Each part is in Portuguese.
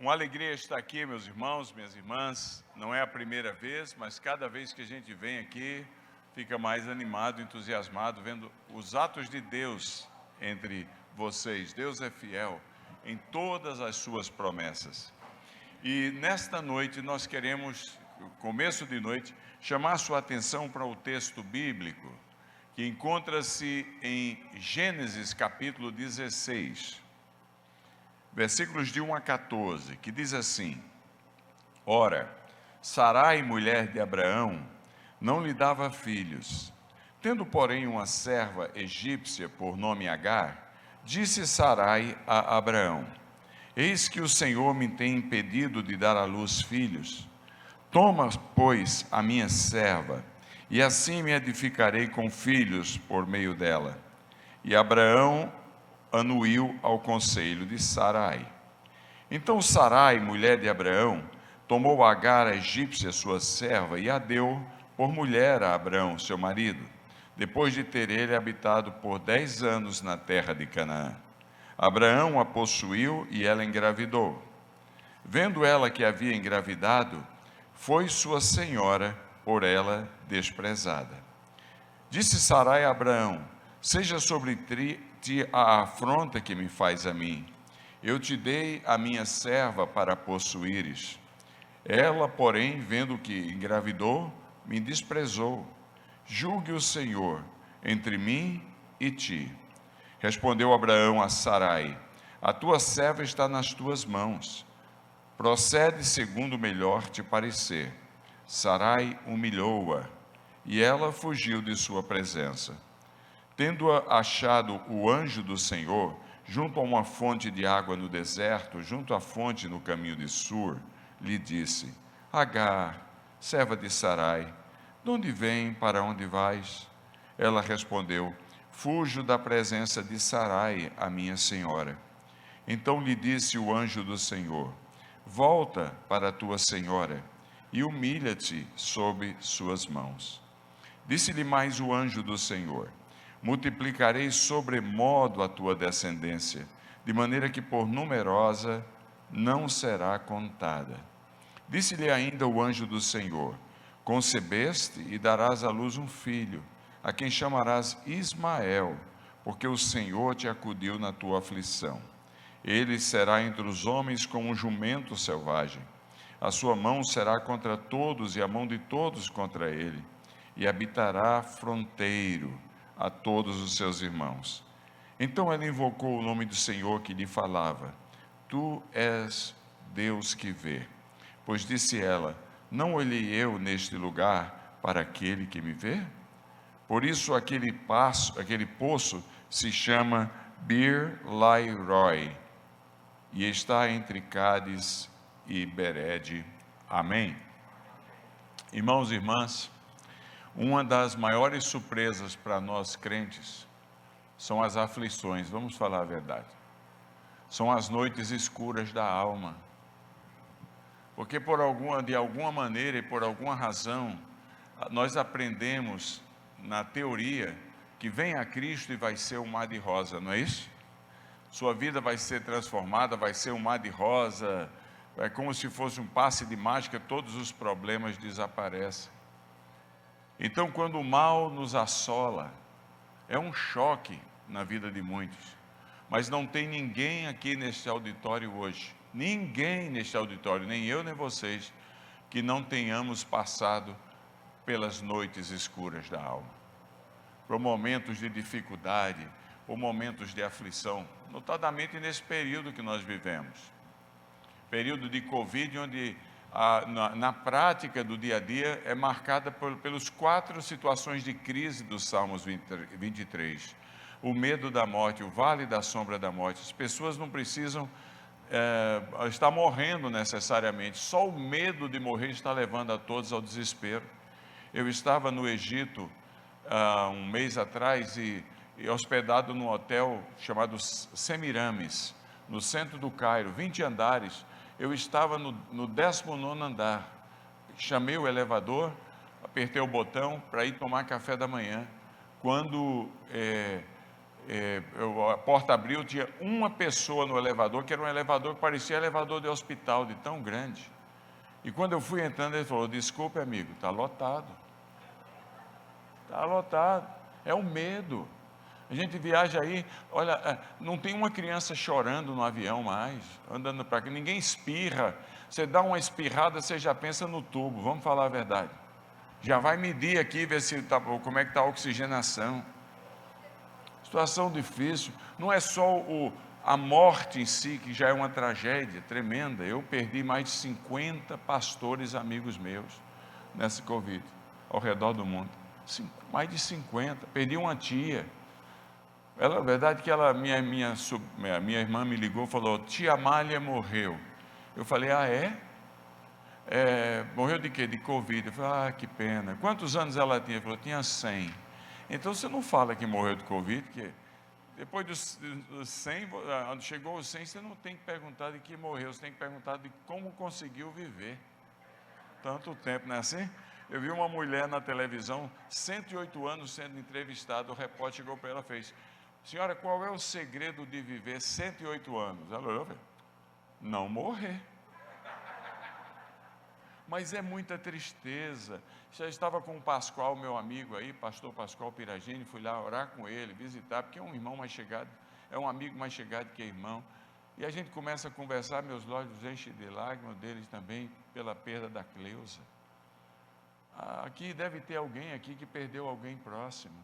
Uma alegria estar aqui, meus irmãos, minhas irmãs. Não é a primeira vez, mas cada vez que a gente vem aqui, fica mais animado, entusiasmado, vendo os atos de Deus entre vocês. Deus é fiel em todas as suas promessas. E nesta noite nós queremos, começo de noite, chamar a sua atenção para o texto bíblico, que encontra-se em Gênesis capítulo 16. Versículos de 1 a 14, que diz assim: Ora, Sarai, mulher de Abraão, não lhe dava filhos. Tendo, porém, uma serva egípcia por nome Agar, disse Sarai a Abraão: Eis que o Senhor me tem impedido de dar à luz filhos. Toma, pois, a minha serva, e assim me edificarei com filhos por meio dela. E Abraão anuiu ao conselho de Sarai. Então Sarai, mulher de Abraão, tomou Agar, a egípcia, sua serva, e a deu por mulher a Abraão, seu marido, depois de ter ele habitado por 10 anos na terra de Canaã. Abraão a possuiu e ela engravidou. Vendo ela que havia engravidado, foi sua senhora por ela desprezada. Disse Sarai a Abraão: Seja sobre ti a afronta que me faz a mim. Eu te dei a minha serva para possuíres. Ela, porém, vendo que engravidou, me desprezou. Julgue o Senhor entre mim e ti. Respondeu Abraão a Sarai: A tua serva está nas tuas mãos. Procede segundo melhor te parecer. Sarai humilhou-a, e ela fugiu de sua presença. Tendo-a achado o anjo do Senhor, junto a uma fonte de água no deserto, junto à fonte no caminho de Sur, lhe disse: Agar, serva de Sarai, de onde vem, para onde vais? Ela respondeu: Fujo da presença de Sarai, a minha senhora. Então lhe disse o anjo do Senhor: Volta para a tua senhora e humilha-te sob suas mãos. Disse-lhe mais o anjo do Senhor: Multiplicarei sobremodo a tua descendência, de maneira que por numerosa não será contada. Disse-lhe ainda o anjo do Senhor: Concebeste e darás à luz um filho, a quem chamarás Ismael, porque o Senhor te acudiu na tua aflição. Ele será entre os homens como um jumento selvagem. A sua mão será contra todos e a mão de todos contra ele, e habitará fronteiro a todos os seus irmãos. Então ela invocou o nome do Senhor que lhe falava: Tu és Deus que vê. Pois disse ela: Não olhei eu neste lugar para aquele que me vê? Por isso aquele poço se chama Bir-Lahai-roi, e está entre Cádiz e Bered. Amém. Irmãos e irmãs, uma das maiores surpresas para nós crentes são as aflições, vamos falar a verdade. São as noites escuras da alma. Porque de alguma maneira e por alguma razão, nós aprendemos na teoria que vem a Cristo e vai ser um mar de rosa, não é isso? Sua vida vai ser transformada, vai ser um mar de rosa, é como se fosse um passe de mágica, todos os problemas desaparecem. Então, quando o mal nos assola, é um choque na vida de muitos. Mas não tem ninguém aqui neste auditório hoje, ninguém neste auditório, nem eu nem vocês, que não tenhamos passado pelas noites escuras da alma, por momentos de dificuldade, por momentos de aflição, notadamente nesse período que nós vivemos, período de Covid, onde na prática do dia a dia é marcada pelos 4 situações de crise dos Salmos 23. O medo da morte, o vale da sombra da morte. As pessoas não precisam estar morrendo necessariamente, só o medo de morrer está levando a todos ao desespero. Eu estava no Egito um mês atrás e hospedado num hotel chamado Semiramis, no centro do Cairo, 20 andares. Eu estava no 19º andar, chamei o elevador, apertei o botão para ir tomar café da manhã, quando A porta abriu, tinha uma pessoa no elevador, que era um elevador que parecia elevador de hospital, de tão grande. E quando eu fui entrando, ele falou: desculpe, amigo, está lotado. Está lotado. É o medo. A gente viaja aí, olha, não tem uma criança chorando no avião mais, andando para cá, ninguém espirra. Você dá uma espirrada, você já pensa no tubo, vamos falar a verdade. Já vai medir aqui, ver se como é que está a oxigenação. Situação difícil, não é só a morte em si, que já é uma tragédia tremenda. Eu perdi mais de 50 pastores amigos meus nessa Covid, ao redor do mundo. Mais de 50, perdi uma tia. Ela, a verdade é que minha irmã me ligou e falou: tia Amália morreu. Eu falei: ah, é? Morreu de quê? De Covid. Eu falei: ah, que pena. Quantos anos ela tinha? Ela falou: tinha 100. Então você não fala que morreu de Covid, porque depois dos 100, quando chegou aos 100, você não tem que perguntar de que morreu, você tem que perguntar de como conseguiu viver tanto tempo, não é assim? Eu vi uma mulher na televisão, 108 anos sendo entrevistada, o repórter chegou para ela e fez: senhora, qual é o segredo de viver 108 anos? Ela olhou e falou: não morrer. Mas é muita tristeza. Já estava com o Pascoal, meu amigo aí, pastor Pascoal Piragini, fui lá orar com ele, visitar, porque é um irmão mais chegado, é um amigo mais chegado que irmão. E a gente começa a conversar, meus olhos enchem de lágrimas, deles também, pela perda da Cleusa. Aqui deve ter alguém aqui que perdeu alguém próximo,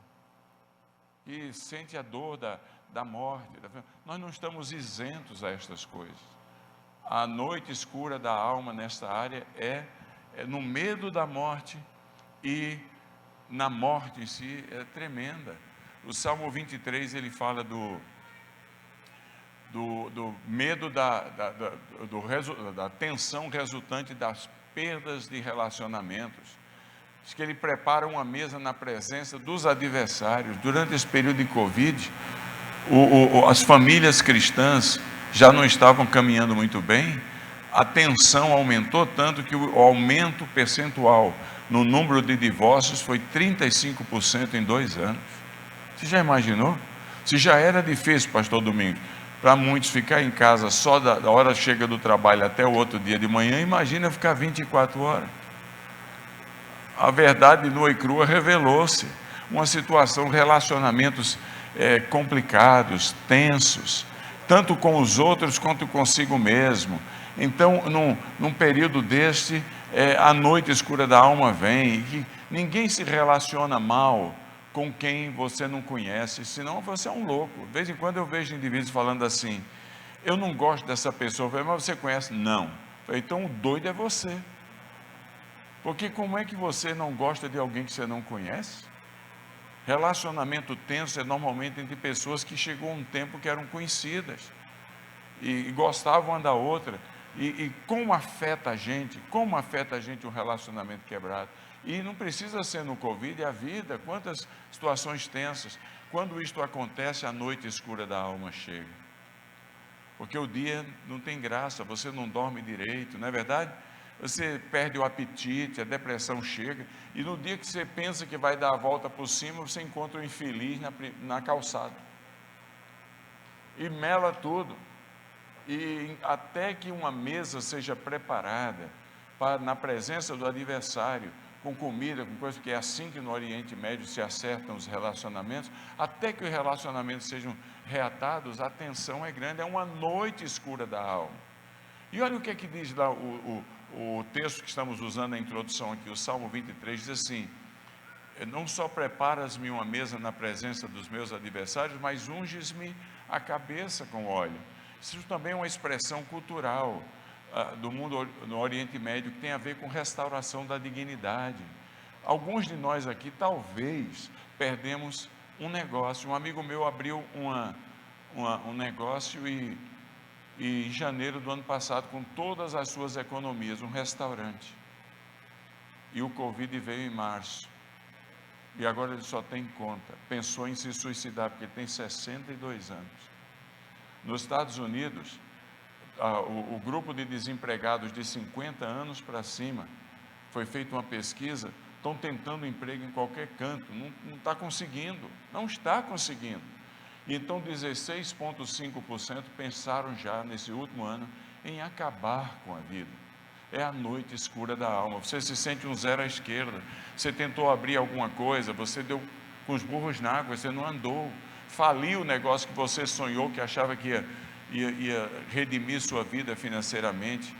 que sente a dor da morte. Nós não estamos isentos a estas coisas. A noite escura da alma nesta área é no medo da morte, e na morte em si é tremenda. O Salmo 23, ele fala do medo da tensão resultante das perdas de relacionamentos. Diz que ele prepara uma mesa na presença dos adversários. Durante esse período de Covid, as famílias cristãs já não estavam caminhando muito bem. A tensão aumentou tanto que o aumento percentual no número de divórcios foi 35% em 2 anos. Você já imaginou? Se já era difícil, pastor Domingos, para muitos ficar em casa só da hora chega do trabalho até o outro dia de manhã, imagina ficar 24 horas. A verdade nua e crua revelou-se. Uma situação, relacionamentos complicados, tensos, tanto com os outros quanto consigo mesmo. Então, num período deste, a noite escura da alma vem, e ninguém se relaciona mal com quem você não conhece, senão você é um louco. De vez em quando eu vejo indivíduos falando assim: eu não gosto dessa pessoa. Eu falei: mas você conhece? Não. Eu falei: então o doido é você. Porque como é que você não gosta de alguém que você não conhece? Relacionamento tenso é normalmente entre pessoas que chegou um tempo que eram conhecidas e gostavam uma da outra. E como afeta a gente um relacionamento quebrado? E não precisa ser no Covid, é a vida, quantas situações tensas. Quando isto acontece, a noite escura da alma chega. Porque o dia não tem graça, você não dorme direito, não é verdade? Você perde o apetite, a depressão chega, e no dia que você pensa que vai dar a volta por cima, você encontra um infeliz na calçada. E mela tudo. E até que uma mesa seja preparada na presença do adversário, com comida, com coisa, que é assim que no Oriente Médio se acertam os relacionamentos, até que os relacionamentos sejam reatados, a tensão é grande, é uma noite escura da alma. E olha o que é que diz lá o texto que estamos usando na introdução aqui, o Salmo 23, diz assim: não só preparas-me uma mesa na presença dos meus adversários, mas unges-me a cabeça com óleo. Isso também é uma expressão cultural do mundo no Oriente Médio, que tem a ver com restauração da dignidade. Alguns de nós aqui talvez perdemos um negócio. Um amigo meu abriu um negócio e em janeiro do ano passado, com todas as suas economias, um restaurante. E o Covid veio em março. E agora ele só tem conta. Pensou em se suicidar, porque ele tem 62 anos. Nos Estados Unidos, o grupo de desempregados de 50 anos para cima, foi feita uma pesquisa, estão tentando emprego em qualquer canto, não está conseguindo, não está conseguindo. Então 16,5% pensaram já nesse último ano em acabar com a vida. É a noite escura da alma. Você se sente um zero à esquerda. Você tentou abrir alguma coisa, você deu com os burros na água, você não andou. Faliu o negócio que você sonhou, que achava que ia redimir sua vida financeiramente.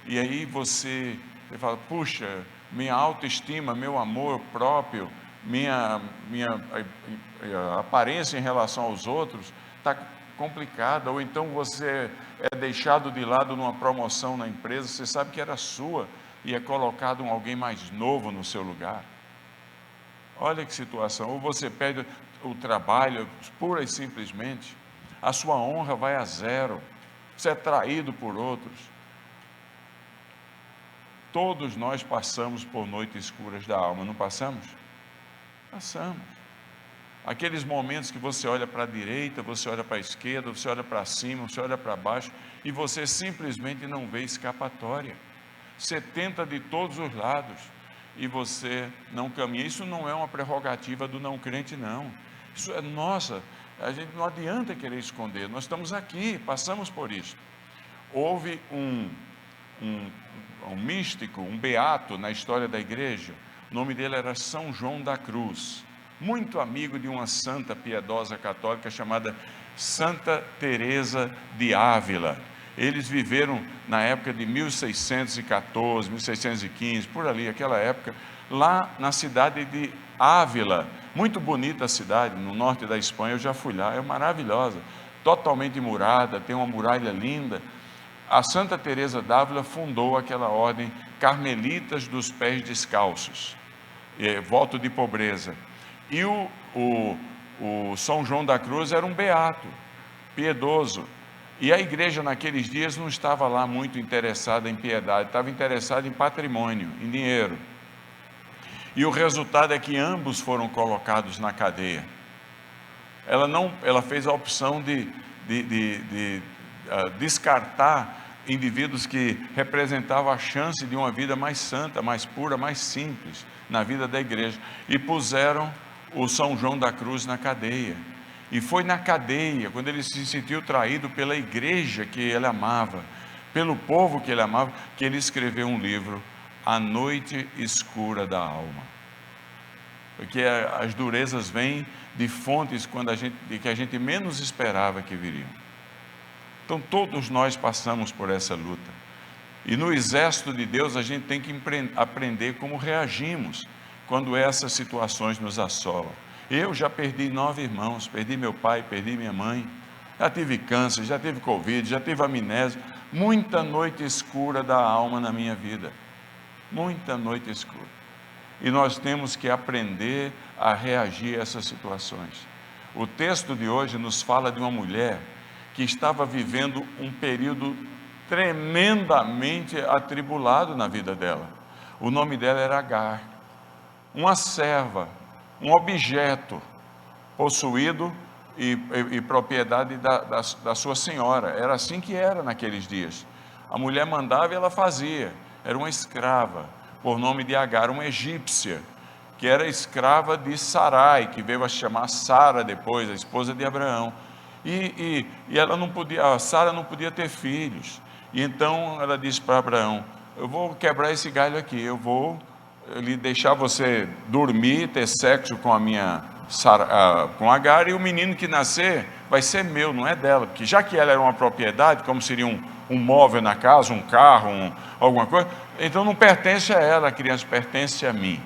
E aí você fala, puxa, minha autoestima, meu amor próprio, minha aparência em relação aos outros está complicada. Ou então você é deixado de lado numa promoção na empresa, você sabe que era sua e é colocado alguém mais novo no seu lugar. Olha que situação. Ou você perde o trabalho, pura e simplesmente, a sua honra vai a zero, você é traído por outros. Todos nós passamos por noites escuras da alma, não passamos? Passamos. Aqueles momentos que você olha para a direita, você olha para a esquerda, você olha para cima, você olha para baixo, e você simplesmente não vê escapatória. Você tenta de todos os lados, e você não caminha. Isso não é uma prerrogativa do não crente, não. Isso é nossa. A gente não adianta querer esconder. Nós estamos aqui, passamos por isso. Houve um místico, um beato na história da igreja. O nome dele era São João da Cruz, muito amigo de uma santa piedosa católica chamada Santa Teresa de Ávila. Eles viveram na época de 1614, 1615, por ali, aquela época, lá na cidade de Ávila. Muito bonita a cidade, no norte da Espanha. Eu já fui lá, é maravilhosa, totalmente murada, tem uma muralha linda. A Santa Teresa d'Ávila fundou aquela ordem Carmelitas dos Pés Descalços, voto de pobreza. E o São João da Cruz era um beato, piedoso. E a igreja naqueles dias não estava lá muito interessada em piedade, estava interessada em patrimônio, em dinheiro. E o resultado é que ambos foram colocados na cadeia. Ela fez a opção de descartar indivíduos que representavam a chance de uma vida mais santa, mais pura, mais simples na vida da igreja, e puseram o São João da Cruz na cadeia. E foi na cadeia, quando ele se sentiu traído pela igreja que ele amava, pelo povo que ele amava, que ele escreveu um livro, A Noite Escura da Alma. Porque as durezas vêm de fontes que a gente menos esperava que viriam. Então todos nós passamos por essa luta. E no exército de Deus a gente tem que aprender como reagimos quando essas situações nos assolam. Eu já perdi 9 irmãos, perdi meu pai, perdi minha mãe, já tive câncer, já tive Covid, já tive amnésia, muita noite escura da alma na minha vida, muita noite escura. E nós temos que aprender a reagir a essas situações. O texto de hoje nos fala de uma mulher que estava vivendo um período tremendamente atribulado na vida dela. O nome dela era Agar, uma serva, um objeto possuído e propriedade da sua senhora. Era assim que era naqueles dias. A mulher mandava e ela fazia. Era uma escrava, por nome de Agar, uma egípcia, que era escrava de Sarai, que veio a se chamar Sara depois, a esposa de Abraão. E ela não podia, a Sara não podia ter filhos. E então ela disse para Abraão: eu vou quebrar esse galho aqui, eu vou lhe deixar você dormir, ter sexo com com Agar, e o menino que nascer vai ser meu, não é dela, porque já que ela era uma propriedade, como seria um móvel na casa, um carro, alguma coisa, então não pertence a ela, a criança pertence a mim.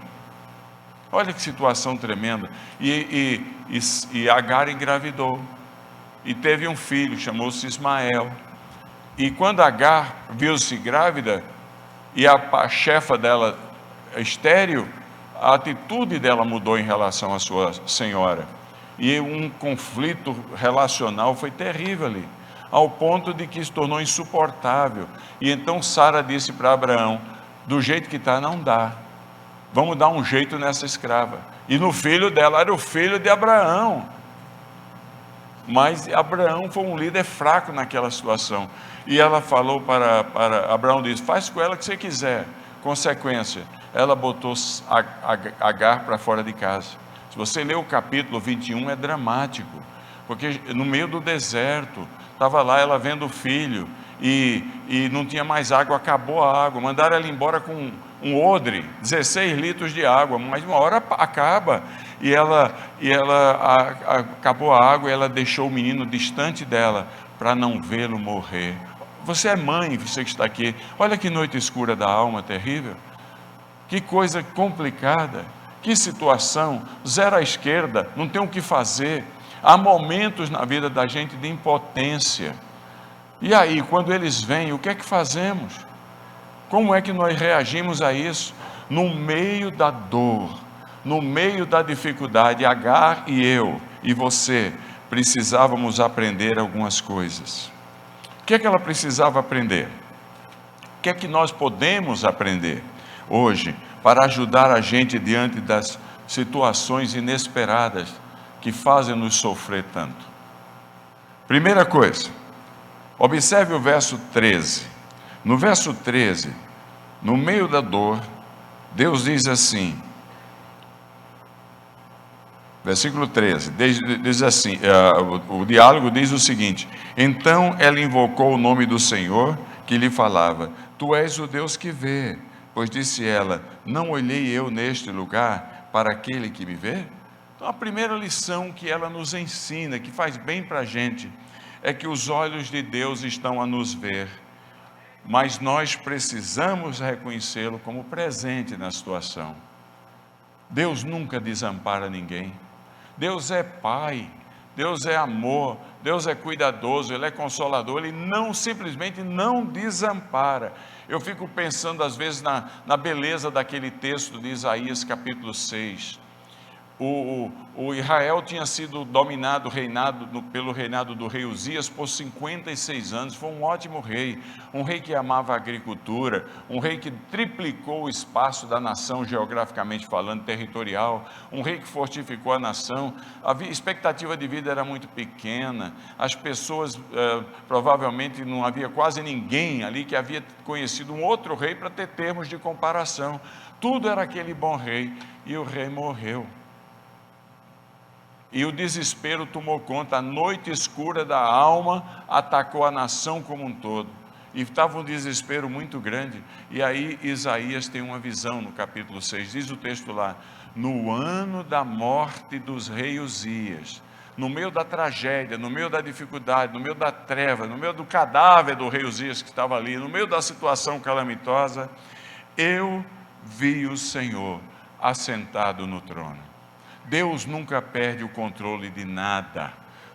Olha que situação tremenda. E Agar engravidou e teve um filho, chamou-se Ismael. E quando Agar viu-se grávida e a chefa dela estéril, a atitude dela mudou em relação à sua senhora, e um conflito relacional foi terrível ali, ao ponto de que se tornou insuportável. E então Sara disse para Abraão: do jeito que está não dá, vamos dar um jeito nessa escrava. E no filho dela, era o filho de Abraão, mas Abraão foi um líder fraco naquela situação, e ela falou para Abraão, disse: faz com ela o que você quiser. Consequência, ela botou Agar para fora de casa. Se você ler o capítulo 21, é dramático. porque no meio do deserto, estava lá ela vendo o filho, e não tinha mais água, acabou a água, mandaram ela embora com um odre, 16 litros de água, mas uma hora acaba, e ela acabou a água, e ela deixou o menino distante dela, para não vê-lo morrer. Você é mãe, você que está aqui, olha que noite escura da alma terrível, que coisa complicada, que situação, zero à esquerda, não tem o que fazer. Há momentos na vida da gente de impotência, e aí quando eles vêm, o que é que fazemos? Como é que nós reagimos a isso? No meio da dor, no meio da dificuldade, Agar e eu, e você, precisávamos aprender algumas coisas. O que é que ela precisava aprender? O que é que nós podemos aprender hoje para ajudar a gente diante das situações inesperadas que fazem nos sofrer tanto? Primeira coisa, observe o verso 13. No verso 13, no meio da dor, Deus diz assim, versículo 13, diz assim, o diálogo diz o seguinte: então ela invocou o nome do Senhor que lhe falava, tu és o Deus que vê, pois disse ela, não olhei eu neste lugar para aquele que me vê? Então a primeira lição que ela nos ensina, que faz bem para a gente, é que os olhos de Deus estão a nos ver, mas nós precisamos reconhecê-lo como presente na situação. Deus nunca desampara ninguém. Deus é Pai, Deus é amor, Deus é cuidadoso, Ele é consolador, Ele não, simplesmente não desampara. Eu fico pensando às vezes na beleza daquele texto de Isaías capítulo 6. O Israel tinha sido dominado, pelo reinado do rei Uzias por 56 anos, foi um ótimo rei, um rei que amava a agricultura, um rei que triplicou o espaço da nação geograficamente falando, territorial, um rei que fortificou a nação. A expectativa de vida era muito pequena, as pessoas, provavelmente não havia quase ninguém ali que havia conhecido um outro rei para ter termos de comparação, tudo era aquele bom rei, e o rei morreu. E o desespero tomou conta, a noite escura da alma atacou a nação como um todo. E estava um desespero muito grande. E aí Isaías tem uma visão no capítulo 6, diz o texto lá, no ano da morte dos reis Uzias, no meio da tragédia, no meio da dificuldade, no meio da treva, no meio do cadáver do rei Uzias que estava ali, no meio da situação calamitosa, eu vi o Senhor assentado no trono. Deus nunca perde o controle de nada.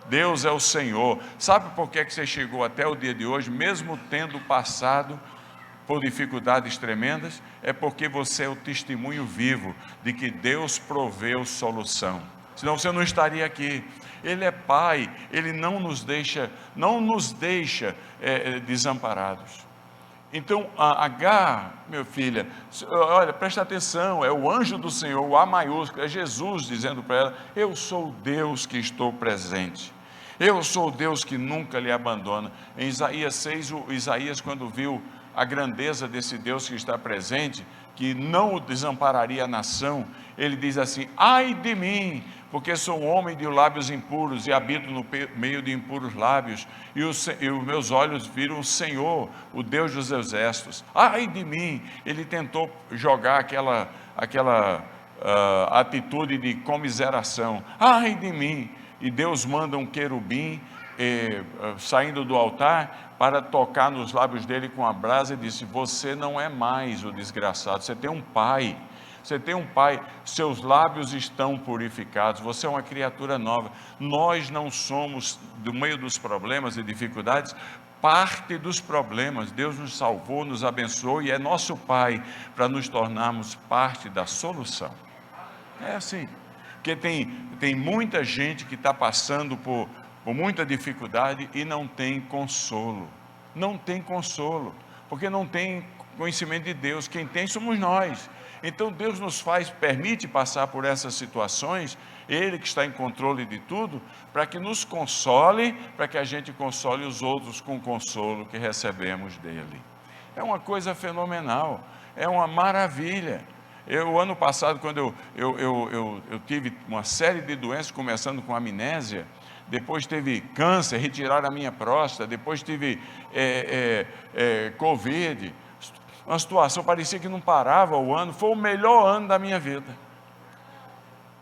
Deus é o Senhor. Sabe por que você chegou até o dia de hoje, mesmo tendo passado por dificuldades tremendas? É porque você é o testemunho vivo de que Deus proveu solução. Senão você não estaria aqui. Ele é Pai, Ele não nos deixa desamparados. Então, Agar, meu filho, olha, presta atenção, é o anjo do Senhor, o A maiúsculo, é Jesus dizendo para ela, eu sou o Deus que estou presente, eu sou o Deus que nunca lhe abandona. Em Isaías 6, Isaías, quando viu a grandeza desse Deus que está presente, que não o desampararia a nação, ele diz assim, ai de mim, porque sou um homem de lábios impuros e habito no meio de impuros lábios, e os meus olhos viram o Senhor, o Deus dos exércitos. Ai de mim! Ele tentou jogar aquela atitude de comiseração. Ai de mim! E Deus manda um querubim saindo do altar para tocar nos lábios dele com a brasa e disse, você não é mais o desgraçado, você tem um pai. Você tem um pai, seus lábios estão purificados, você é uma criatura nova. Nós não somos, do meio dos problemas e dificuldades, parte dos problemas. Deus nos salvou, nos abençoou e é nosso Pai para nos tornarmos parte da solução. É assim, porque tem muita gente que está passando por muita dificuldade e não tem consolo. Não tem consolo, porque não tem conhecimento de Deus. Quem tem somos nós. Então Deus nos permite passar por essas situações, Ele que está em controle de tudo, para que nos console, para que a gente console os outros com o consolo que recebemos dEle. É uma coisa fenomenal, é uma maravilha. Ano passado, quando eu tive uma série de doenças, começando com amnésia, depois teve câncer, retiraram a minha próstata, depois tive Covid, uma situação, parecia que não parava o ano. Foi o melhor ano da minha vida,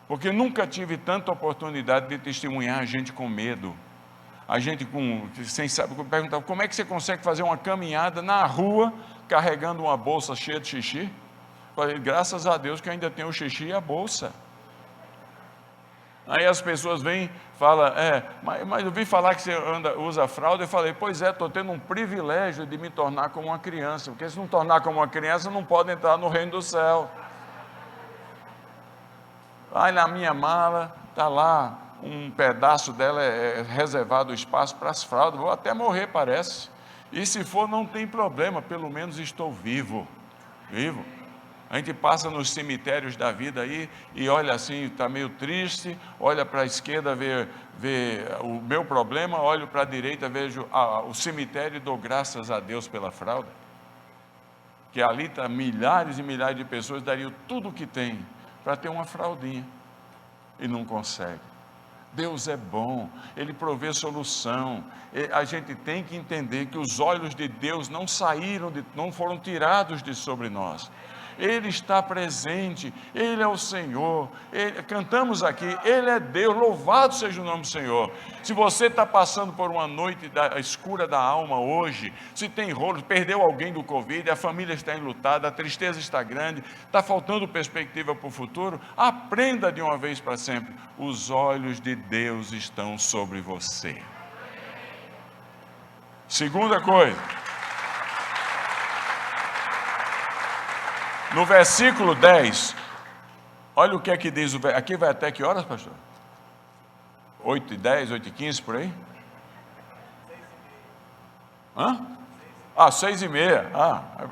porque nunca tive tanta oportunidade de testemunhar a gente com medo, a gente sem saber, perguntava, como é que você consegue fazer uma caminhada na rua, carregando uma bolsa cheia de xixi? Falei, graças a Deus que eu ainda tenho o xixi e a bolsa. Aí as pessoas vêm e falam, mas eu vi falar que você usa fralda. Eu falei, pois é, estou tendo um privilégio de me tornar como uma criança, porque se não tornar como uma criança, não pode entrar no reino do céu. Aí na minha mala, está lá, um pedaço dela é reservado o espaço para as fraldas, vou até morrer parece, e se for não tem problema, pelo menos estou vivo. A gente passa nos cemitérios da vida aí, e olha assim, está meio triste, olha para a esquerda, vê o meu problema, olho para a direita, vejo o cemitério e dou graças a Deus pela fralda, que ali está milhares e milhares de pessoas, dariam tudo o que tem, para ter uma fraldinha, e não consegue. Deus é bom, Ele provê solução. A gente tem que entender que os olhos de Deus não foram tirados de sobre nós. Ele está presente, Ele é o Senhor, cantamos aqui, Ele é Deus, louvado seja o nome do Senhor. Se você está passando por uma noite escura da alma hoje, se tem rolo, perdeu alguém do Covid, a família está enlutada, a tristeza está grande, está faltando perspectiva para o futuro, aprenda de uma vez para sempre, os olhos de Deus estão sobre você. Segunda coisa, no versículo 10, olha o que é que diz, aqui vai até que horas, pastor? 8h10, 8h15, por aí? 6h30,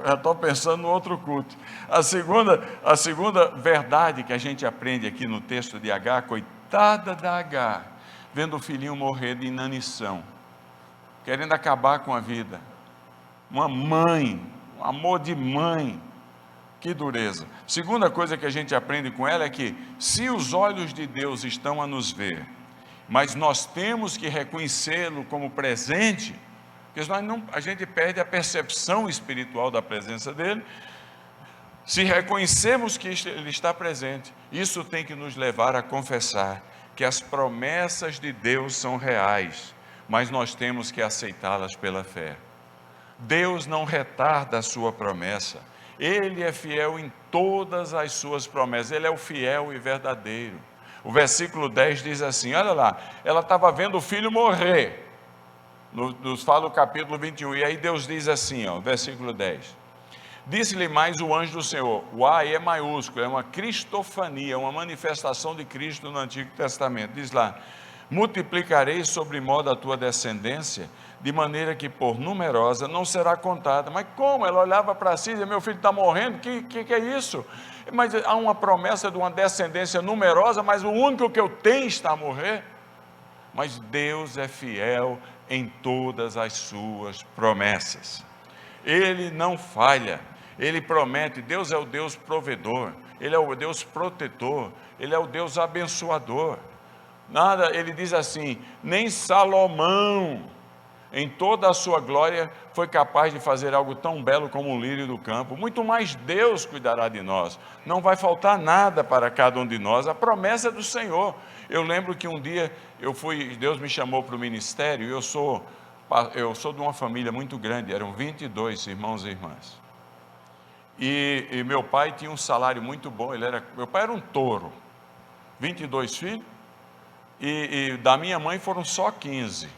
já estou pensando no outro culto. A segunda verdade que a gente aprende aqui no texto de Agar, coitada da Agar, vendo o filhinho morrer de inanição, querendo acabar com a vida, uma mãe, um amor de mãe, que dureza. Segunda coisa que a gente aprende com ela é que, se os olhos de Deus estão a nos ver, mas nós temos que reconhecê-lo como presente, porque a gente perde a percepção espiritual da presença dele. Se reconhecemos que ele está presente, isso tem que nos levar a confessar que as promessas de Deus são reais, mas nós temos que aceitá-las pela fé. Deus não retarda a sua promessa, Ele é fiel em todas as suas promessas, Ele é o fiel e verdadeiro. O versículo 10 diz assim, olha lá, ela estava vendo o filho morrer, nos fala o capítulo 21, e aí Deus diz assim, versículo 10, disse-lhe mais o anjo do Senhor, o A é maiúsculo, é uma cristofania, uma manifestação de Cristo no Antigo Testamento, diz lá, multiplicarei sobre modo a tua descendência, de maneira que por numerosa não será contada. Mas como? Ela olhava para si e dizia, meu filho está morrendo, que é isso? Mas há uma promessa de uma descendência numerosa, mas o único que eu tenho está a morrer. Mas Deus é fiel em todas as suas promessas, Ele não falha, Ele promete. Deus é o Deus provedor, Ele é o Deus protetor, Ele é o Deus abençoador. Ele diz assim, nem Salomão, em toda a sua glória, foi capaz de fazer algo tão belo como um lírio do campo. Muito mais Deus cuidará de nós, não vai faltar nada para cada um de nós, a promessa é do Senhor. Eu lembro que um dia Deus me chamou para o ministério, e eu sou de uma família muito grande, eram 22 irmãos e irmãs, e meu pai tinha um salário muito bom, meu pai era um touro, 22 filhos, e da minha mãe foram só 15,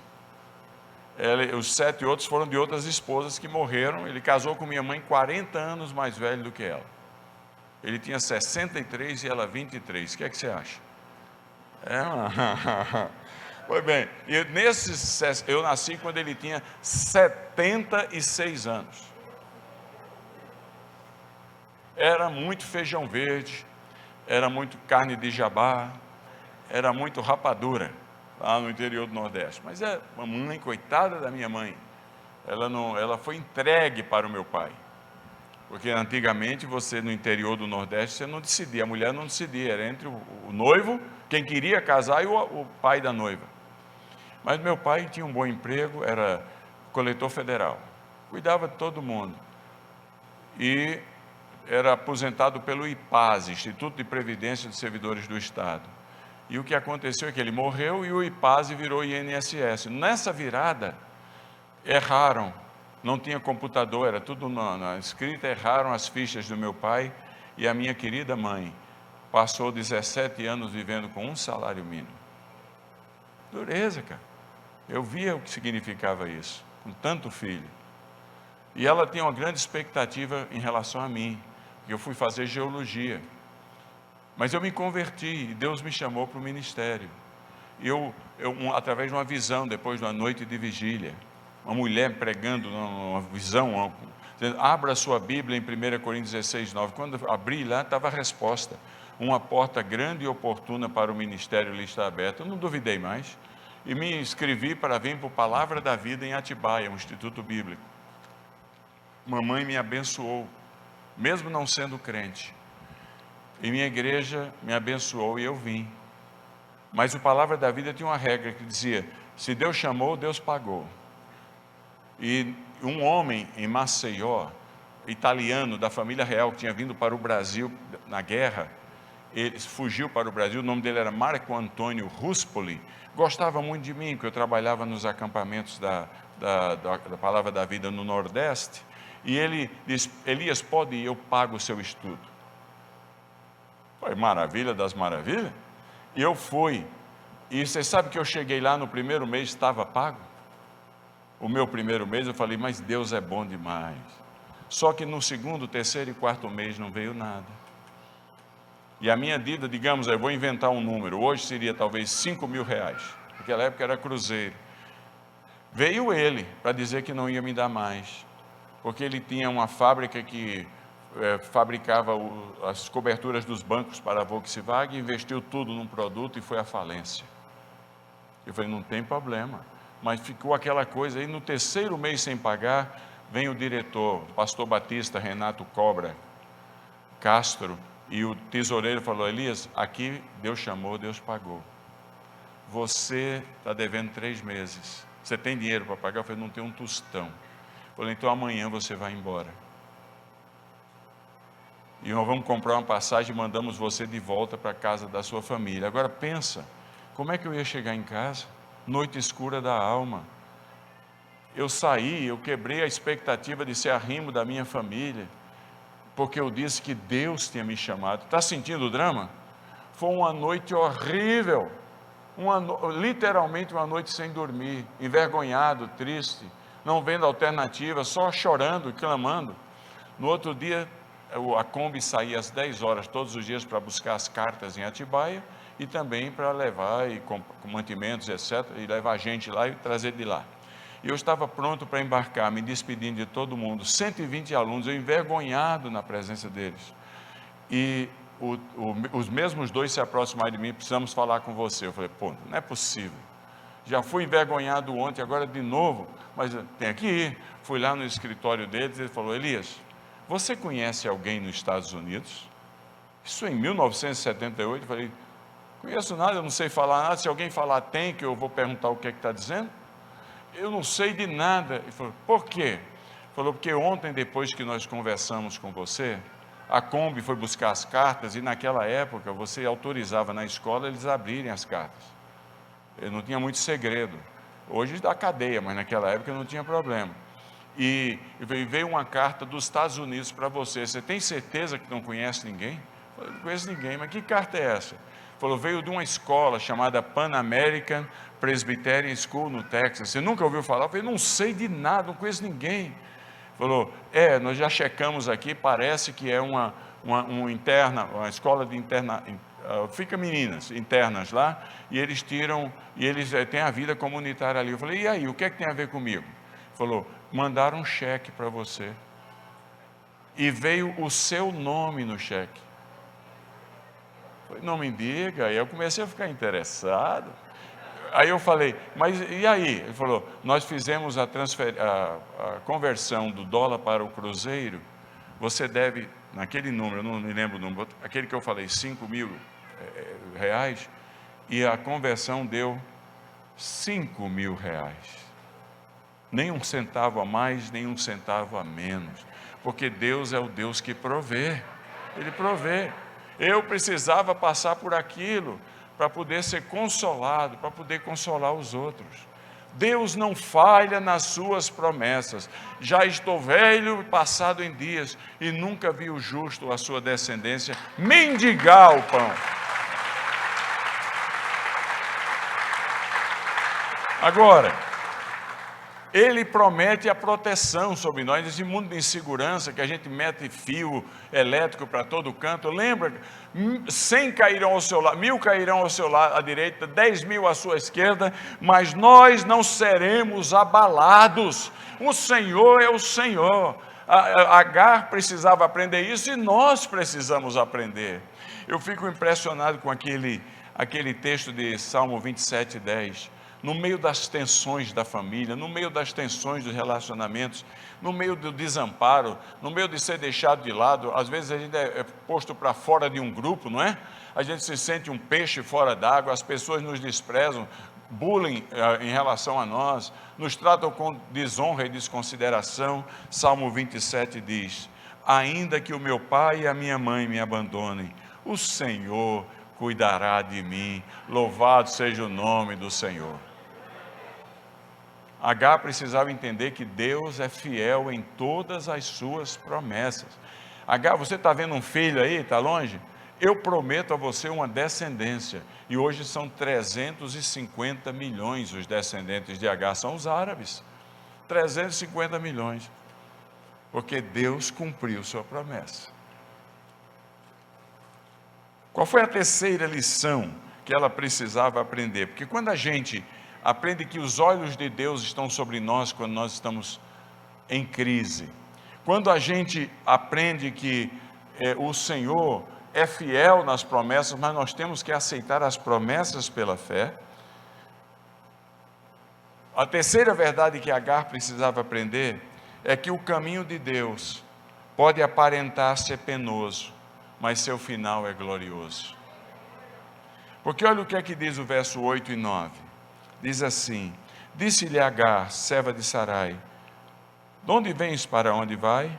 os 7 outros foram de outras esposas que morreram. Ele casou com minha mãe 40 anos mais velho do que ela, ele tinha 63 e ela 23, o que é que você acha? Pois bem, eu nasci quando ele tinha 76 anos, era muito feijão verde, era muito carne de jabá, era muito rapadura, lá no interior do Nordeste. Mas a mamãe, coitada da minha mãe, ela foi entregue para o meu pai, porque antigamente você no interior do Nordeste, você não decidia, a mulher não decidia, era entre o noivo, quem queria casar, e o pai da noiva. Mas meu pai tinha um bom emprego, era coletor federal, cuidava de todo mundo. E era aposentado pelo IPAS, Instituto de Previdência dos Servidores do Estado. E o que aconteceu é que ele morreu e o IPAS virou INSS. Nessa virada, erraram, não tinha computador, era tudo na escrita, erraram as fichas do meu pai e a minha querida mãe passou 17 anos vivendo com um salário mínimo. Dureza, cara. Eu via o que significava isso, com tanto filho. E ela tinha uma grande expectativa em relação a mim, porque eu fui fazer geologia. Mas eu me converti e Deus me chamou para o ministério. Através de uma visão, depois de uma noite de vigília, uma mulher pregando uma visão, dizendo, abra a sua Bíblia em 1 Coríntios 16, 9. Quando eu abri lá, estava a resposta. Uma porta grande e oportuna para o ministério lhe está aberta. Eu não duvidei mais. E me inscrevi para vir para o Palavra da Vida em Atibaia, um instituto bíblico. Mamãe me abençoou, mesmo não sendo crente. E minha igreja me abençoou e eu vim. Mas o Palavra da Vida tinha uma regra que dizia, se Deus chamou, Deus pagou. E um homem em Maceió, italiano, da família real, que tinha vindo para o Brasil na guerra, ele fugiu para o Brasil, o nome dele era Marco Antônio Ruspoli, gostava muito de mim, porque eu trabalhava nos acampamentos da Palavra da Vida no Nordeste, e ele disse, Elias, pode ir, eu pago o seu estudo. Foi maravilha das maravilhas. E eu fui, e você sabe que eu cheguei lá no primeiro mês, estava pago? O meu primeiro mês eu falei, mas Deus é bom demais. Só que no segundo, terceiro e quarto mês não veio nada. E a minha dívida, digamos, eu vou inventar um número, hoje seria talvez 5 mil reais. Naquela época era cruzeiro. Veio ele para dizer que não ia me dar mais, porque ele tinha uma fábrica que fabricava as coberturas dos bancos para a Volkswagen, investiu tudo num produto e foi à falência. Eu falei, não tem problema. Mas ficou aquela coisa aí, no terceiro mês sem pagar, vem o diretor, o pastor Batista, Renato Cobra Castro, e o tesoureiro falou, Elias, aqui Deus chamou, Deus pagou. Você está devendo 3 meses. Você tem dinheiro para pagar? Eu falei, não tenho um tostão. Eu falei, então amanhã você vai embora. E nós vamos comprar uma passagem e mandamos você de volta para a casa da sua família. Agora pensa, como é que eu ia chegar em casa? Noite escura da alma. Eu saí, eu quebrei a expectativa de ser arrimo da minha família, porque eu disse que Deus tinha me chamado. Está sentindo o drama? Foi uma noite horrível, literalmente uma noite sem dormir, envergonhado, triste, não vendo alternativa, só chorando e clamando. No outro dia, a Kombi saía às 10 horas todos os dias para buscar as cartas em Atibaia e também para levar com mantimentos, etc., e levar gente lá e trazer de lá. E eu estava pronto para embarcar, me despedindo de todo mundo, 120 alunos, eu envergonhado na presença deles. E os mesmos 2 se aproximaram de mim, precisamos falar com você. Eu falei, pô, não é possível. Já fui envergonhado ontem, agora de novo, mas tem que ir. Fui lá no escritório deles, ele falou, Elias, você conhece alguém nos Estados Unidos? Isso em 1978, eu falei, conheço nada, eu não sei falar nada, se alguém falar tem, que eu vou perguntar o que é que está dizendo? Eu não sei de nada. Ele falou, por quê? Ele falou, porque ontem, depois que nós conversamos com você, a Kombi foi buscar as cartas e naquela época você autorizava na escola eles abrirem as cartas. Eu não tinha muito segredo. Hoje dá cadeia, mas naquela época não tinha problema. E veio uma carta dos Estados Unidos para você. Você tem certeza que não conhece ninguém? Eu falei, não conheço ninguém, mas que carta é essa? Ele falou, veio de uma escola chamada Pan American Presbyterian School no Texas. Você nunca ouviu falar? Eu falei, não sei de nada, não conheço ninguém. Ele falou, nós já checamos aqui, parece que é uma escola de interna, fica meninas internas lá, e eles têm a vida comunitária ali. Eu falei, e aí, o que é que tem a ver comigo? Ele falou, mandaram um cheque para você, e veio o seu nome no cheque. Eu falei, não me diga. Aí eu comecei a ficar interessado. Aí eu falei, mas e aí? Ele falou, nós fizemos a conversão do dólar para o cruzeiro, você deve, naquele número, eu não me lembro o número, aquele que eu falei, 5 mil reais, e a conversão deu R$ 5.000. Nem um centavo a mais, nem um centavo a menos. Porque Deus é o Deus que provê. Ele provê. Eu precisava passar por aquilo para poder ser consolado, para poder consolar os outros. Deus não falha nas suas promessas. Já estou velho e passado em dias, e nunca vi o justo, a sua descendência, mendigar o pão. Agora, Ele promete a proteção sobre nós, nesse mundo de insegurança, que a gente mete fio elétrico para todo canto. Lembra, 100 cairão ao seu lado, 1.000 cairão ao seu lado à direita, 10.000 à sua esquerda, mas nós não seremos abalados. O Senhor é o Senhor. Agar precisava aprender isso e nós precisamos aprender. Eu fico impressionado com aquele texto de Salmo 27:10. No meio das tensões da família, no meio das tensões dos relacionamentos, no meio do desamparo, no meio de ser deixado de lado, às vezes a gente é posto para fora de um grupo, não é? A gente se sente um peixe fora d'água, as pessoas nos desprezam, bullying em relação a nós, nos tratam com desonra e desconsideração. Salmo 27 diz: ainda que o meu pai e a minha mãe me abandonem, o Senhor cuidará de mim, louvado seja o nome do Senhor. Agar precisava entender que Deus é fiel em todas as suas promessas. Agar, você está vendo um filho aí, está longe? Eu prometo a você uma descendência. E hoje são 350 milhões os descendentes de Agar, são os árabes. 350 milhões. Porque Deus cumpriu sua promessa. Qual foi a terceira lição que ela precisava aprender? Porque quando a gente aprende que os olhos de Deus estão sobre nós quando nós estamos em crise, quando a gente aprende que o Senhor é fiel nas promessas, mas nós temos que aceitar as promessas pela fé. A terceira verdade que Agar precisava aprender é que o caminho de Deus pode aparentar ser penoso, mas seu final é glorioso. Porque olha o que é que diz o verso 8 e 9. Diz assim: disse-lhe Agar, serva de Sarai: de onde vens, para onde vai?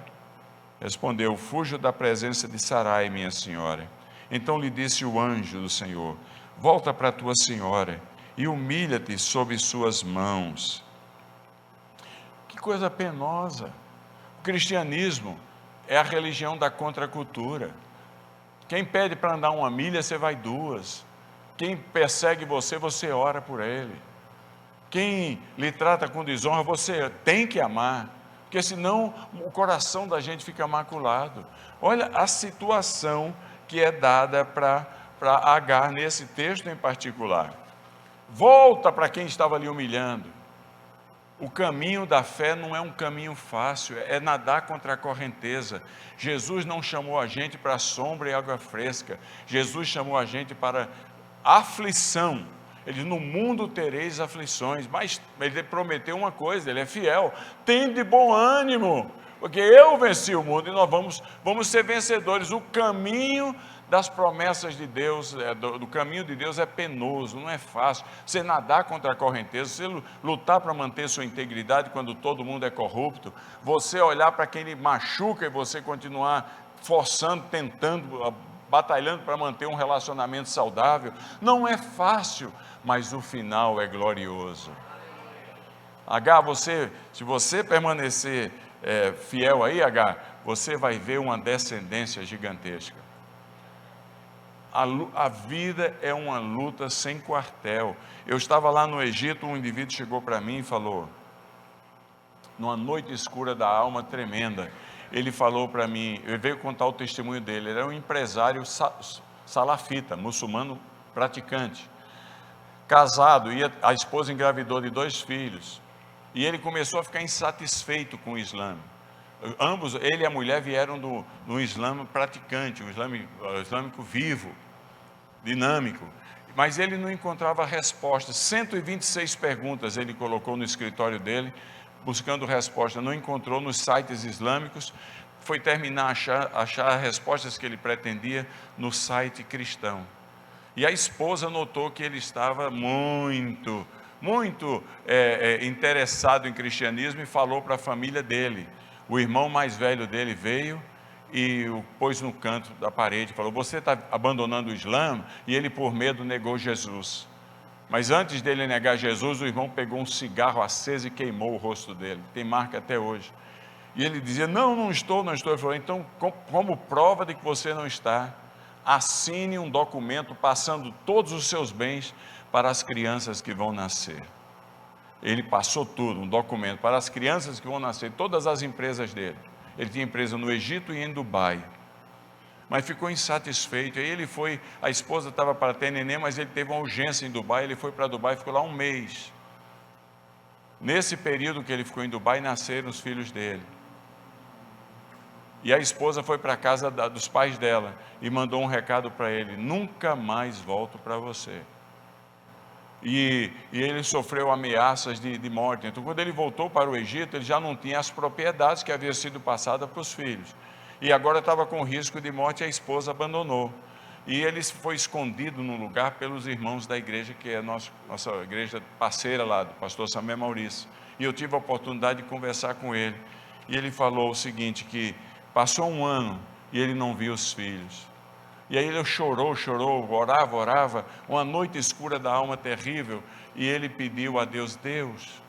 Respondeu: fujo da presença de Sarai, minha senhora. Então lhe disse o anjo do Senhor: volta para tua senhora e humilha-te sob suas mãos. Que coisa penosa! O cristianismo é a religião da contracultura. Quem pede para andar uma milha, você vai duas. Quem persegue você, você ora por ele. Quem lhe trata com desonra, você tem que amar, porque senão o coração da gente fica maculado. Olha a situação que é dada para Agar nesse texto em particular. Volta para quem estava lhe humilhando. O caminho da fé não é um caminho fácil, é nadar contra a correnteza. Jesus não chamou a gente para sombra e água fresca. Jesus chamou a gente para aflição. Ele diz: no mundo tereis aflições, mas ele prometeu uma coisa, ele é fiel: tende bom ânimo, porque eu venci o mundo e nós vamos ser vencedores. O caminho das promessas de Deus, do caminho de Deus é penoso, não é fácil. Você nadar contra a correnteza, você lutar para manter sua integridade quando todo mundo é corrupto, você olhar para quem lhe machuca e você continuar forçando, tentando, batalhando para manter um relacionamento saudável, não é fácil, mas o final é glorioso. Agar, se você permanecer fiel aí, Agar, você vai ver uma descendência gigantesca. A vida é uma luta sem quartel. Eu estava lá no Egito, um indivíduo chegou para mim e falou, numa noite escura da alma tremenda, ele falou para mim, ele veio contar o testemunho dele. Ele era um empresário salafita, muçulmano praticante, casado, e a esposa engravidou de 2 filhos, e ele começou a ficar insatisfeito com o Islã. Ambos, ele e a mulher, vieram do Islã praticante, o islâmico vivo, dinâmico, mas ele não encontrava respostas. 126 perguntas ele colocou no escritório dele, buscando resposta, não encontrou nos sites islâmicos, foi terminar achar as respostas que ele pretendia no site cristão. E a esposa notou que ele estava muito muito interessado em cristianismo, e falou para a família dele. O irmão mais velho dele veio e o pôs no canto da parede, falou: você está abandonando o Islã? E ele, por medo, negou Jesus. Mas antes dele negar Jesus, o irmão pegou um cigarro aceso e queimou o rosto dele. Tem marca até hoje. E ele dizia: não estou. Ele falou: então, como prova de que você não está, assine um documento passando todos os seus bens para as crianças que vão nascer. Ele passou tudo, um documento para as crianças que vão nascer, todas as empresas dele. Ele tinha empresa no Egito e em Dubai. Mas ficou insatisfeito. Aí ele foi, a esposa estava para ter neném, mas ele teve uma urgência em Dubai. Ele foi para Dubai e ficou lá um mês. Nesse período que ele ficou em Dubai, nasceram os filhos dele. E a esposa foi para a casa dos pais dela e mandou um recado para ele: nunca mais volto para você. E ele sofreu ameaças de morte. Então, quando ele voltou para o Egito, ele já não tinha as propriedades que haviam sido passadas para os filhos. E agora estava com risco de morte, e a esposa abandonou. E ele foi escondido num lugar pelos irmãos da igreja, que é a nossa igreja parceira lá, do pastor Samuel Maurício. E eu tive a oportunidade de conversar com ele. E ele falou o seguinte, que passou um ano e ele não viu os filhos. E aí ele chorou, orava, uma noite escura da alma terrível, e ele pediu a Deus: Deus,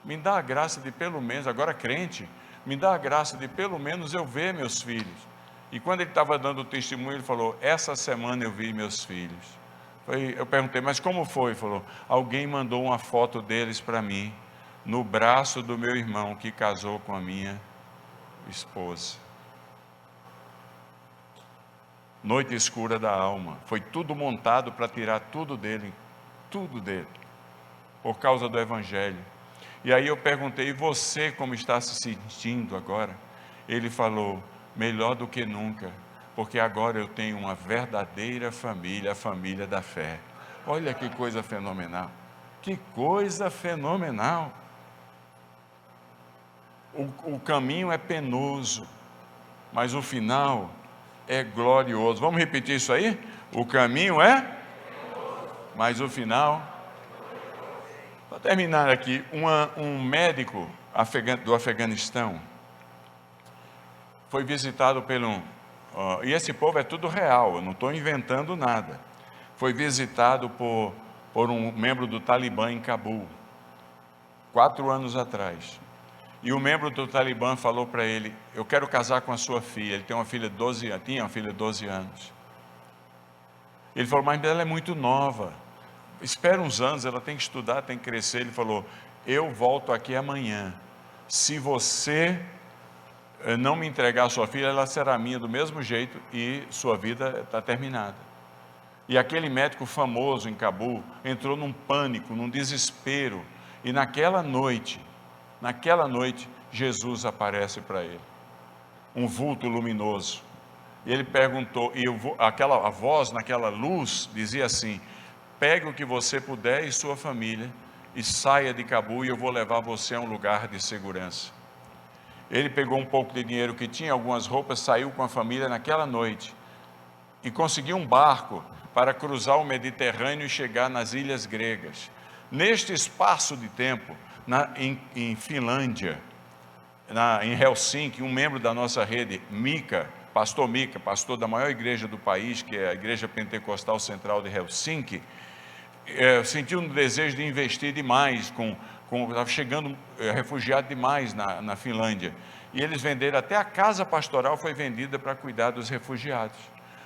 me dá a graça de pelo menos, agora crente, me dá a graça de pelo menos eu ver meus filhos. E quando ele estava dando o testemunho, ele falou: essa semana eu vi meus filhos. Eu perguntei: mas como foi? Ele falou: alguém mandou uma foto deles para mim, no braço do meu irmão que casou com a minha esposa. Noite escura da alma, foi tudo montado para tirar tudo dele, por causa do Evangelho. E aí eu perguntei: e você como está se sentindo agora? Ele falou: melhor do que nunca, porque agora eu tenho uma verdadeira família, a família da fé. Olha que coisa fenomenal, que coisa fenomenal. O caminho é penoso, mas o final é glorioso. Vamos repetir isso aí? O caminho é, mas o final. Para terminar aqui, um médico do Afeganistão foi visitado e esse povo é tudo real, eu não estou inventando nada. Foi visitado por um membro do Talibã em Cabul, 4 anos atrás. E o membro do Talibã falou para ele: eu quero casar com a sua filha. Ele tinha uma filha de 12 anos. Ele falou: mas ela é muito nova, espera uns anos, ela tem que estudar, tem que crescer. Ele falou: eu volto aqui amanhã, se você não me entregar a sua filha, ela será minha do mesmo jeito e sua vida está terminada. E aquele médico famoso em Cabul entrou num pânico, num desespero, e naquela noite, Jesus aparece para ele, um vulto luminoso. E ele perguntou, a voz naquela luz dizia assim: pegue o que você puder e sua família e saia de Cabul, e eu vou levar você a um lugar de segurança. Ele pegou um pouco de dinheiro que tinha, algumas roupas, saiu com a família naquela noite e conseguiu um barco para cruzar o Mediterrâneo e chegar nas ilhas gregas. Neste espaço de tempo, em Finlândia, em Helsinki, um membro da nossa rede, pastor da maior igreja do país, que é a Igreja Pentecostal Central de Helsinki, sentiu um desejo de investir demais, estava chegando refugiado demais na Finlândia, e eles venderam, até a casa pastoral foi vendida para cuidar dos refugiados.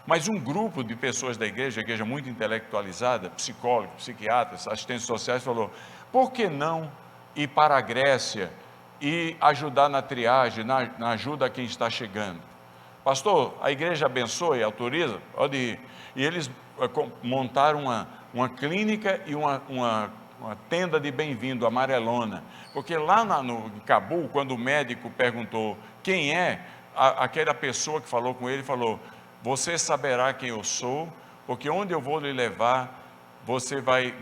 Mas um grupo de pessoas da igreja, a igreja muito intelectualizada, psicólogos, psiquiatras, assistentes sociais, falou: por que não ir para a Grécia e ajudar na triagem, na ajuda a quem está chegando? Pastor, a igreja abençoa e autoriza? Pode ir. E eles montaram uma clínica e uma tenda de bem-vindo amarelona, porque lá no Cabul, quando o médico perguntou quem é, aquela pessoa que falou com ele falou: você saberá quem eu sou, porque onde eu vou lhe levar,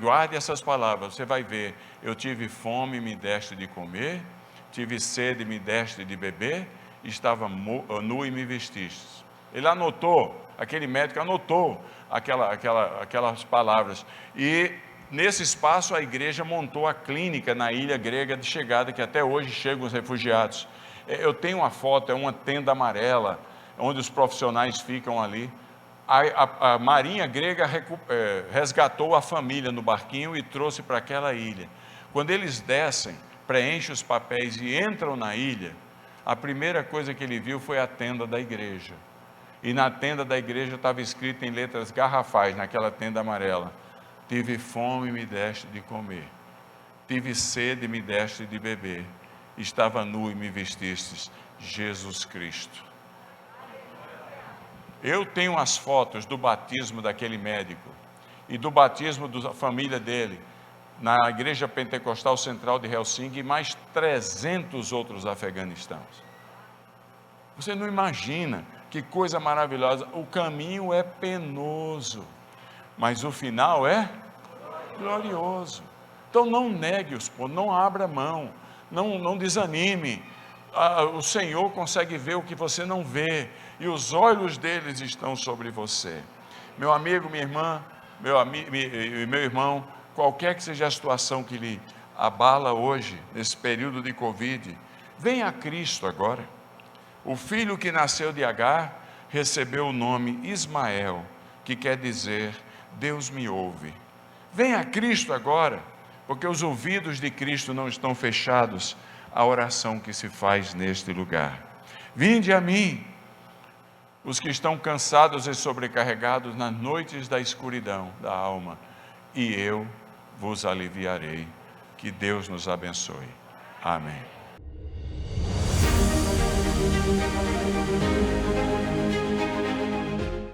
guarde essas palavras, você vai ver: eu tive fome, me deste de comer, tive sede, me deste de beber, estava nu e me vestiste. Ele anotou, aquele médico anotou aquelas palavras, e nesse espaço a igreja montou a clínica na ilha grega de chegada, que até hoje chegam os refugiados. Eu tenho uma foto, é uma tenda amarela, onde os profissionais ficam ali. A marinha grega resgatou a família no barquinho e trouxe para aquela ilha. Quando eles descem, preenchem os papéis e entram na ilha, a primeira coisa que ele viu foi a tenda da igreja. E na tenda da igreja estava escrito em letras garrafais, naquela tenda amarela: tive fome e me deste de comer, tive sede e me deste de beber, estava nu e me vestistes, Jesus Cristo. Eu tenho as fotos do batismo daquele médico e do batismo da família dele na Igreja Pentecostal Central de Helsinki e mais 300 outros afeganistãos. Você não imagina que coisa maravilhosa. O caminho é penoso, mas o final é glorioso. Então não negue os pontos, não abra mão, não desanime. O Senhor consegue ver o que você não vê, e os olhos deles estão sobre você. Meu amigo, minha irmã, meu irmão, qualquer que seja a situação que lhe abala hoje, nesse período de Covid, venha a Cristo agora. O filho que nasceu de Agar recebeu o nome Ismael, que quer dizer Deus me ouve. Venha a Cristo agora, porque os ouvidos de Cristo não estão fechados à oração que se faz neste lugar. Vinde a mim, os que estão cansados e sobrecarregados nas noites da escuridão da alma, e eu vos aliviarei. Que Deus nos abençoe. Amém.